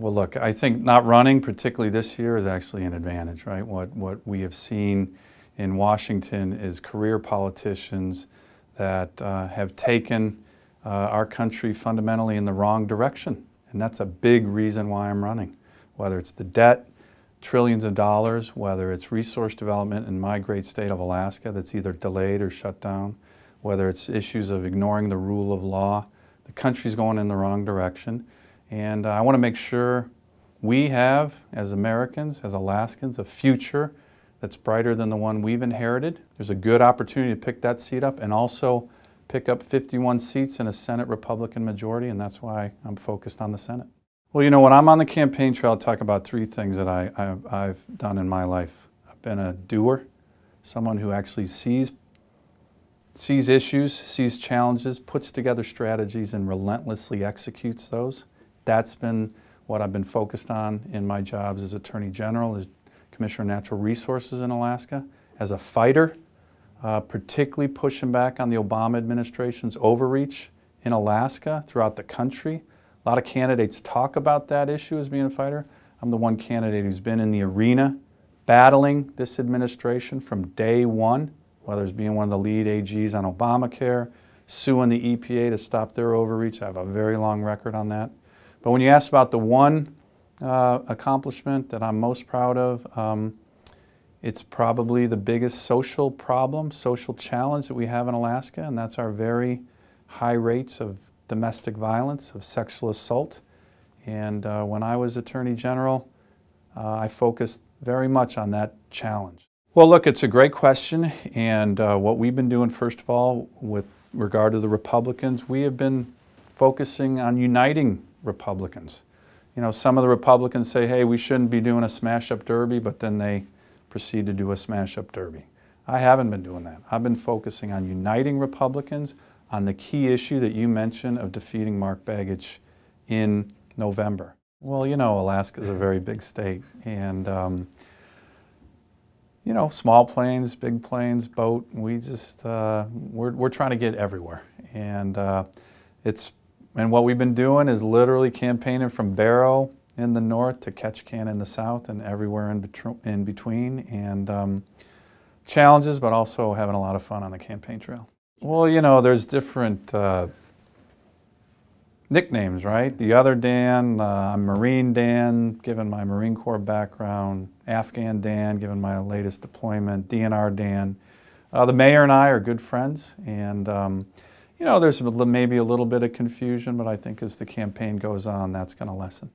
Well, look, I think not running, particularly this year, is actually an advantage, right? What we have seen in Washington is career politicians that have taken our country fundamentally in the wrong direction. And that's a big reason why I'm running. Whether it's the debt, trillions of dollars, whether it's resource development in my great state of Alaska that's either delayed or shut down, whether it's issues of ignoring the rule of law, the country's going in the wrong direction. And I want to make sure we have, as Americans, as Alaskans, a future that's brighter than the one we've inherited. There's a good opportunity to pick that seat up and also pick up 51 seats in a Senate Republican majority, and that's why I'm focused on the Senate. Well, you know, when I'm on the campaign trail, I'll talk about three things that I've done in my life. I've been a doer, someone who actually sees issues, sees challenges, puts together strategies, and relentlessly executes those. That's been what I've been focused on in my jobs as Attorney General, as Commissioner of Natural Resources in Alaska. As a fighter, particularly pushing back on the Obama administration's overreach in Alaska, throughout the country. A lot of candidates talk about that issue as being a fighter. I'm the one candidate who's been in the arena battling this administration from day one, whether it's being one of the lead AGs on Obamacare, suing the EPA to stop their overreach. I have a very long record on that. But when you ask about the one accomplishment that I'm most proud of, it's probably the biggest social problem, social challenge that we have in Alaska, and that's our very high rates of domestic violence, of sexual assault. And when I was Attorney General, I focused very much on that challenge. Well, look, it's a great question, and what we've been doing, first of all, with regard to the Republicans, we have been focusing on uniting Republicans. You know, some of the Republicans say, hey, we shouldn't be doing a smash-up derby, but then they proceed to do a smash-up derby. I haven't been doing that. I've been focusing on uniting Republicans on the key issue that you mentioned of defeating Mark Begich in November. Well, you know, Alaska is a very big state, and you know, small planes, big planes, boat, we just, we're trying to get everywhere. And and what we've been doing is literally campaigning from Barrow in the north to Ketchikan in the south and everywhere in between. And challenges, but also having a lot of fun on the campaign trail. Well, you know, there's different nicknames, right? The other Dan, I'm Marine Dan, given my Marine Corps background. Afghan Dan, given my latest deployment. DNR Dan. The mayor and I are good friends, and you know, there's maybe a little bit of confusion, but I think as the campaign goes on, that's going to lessen.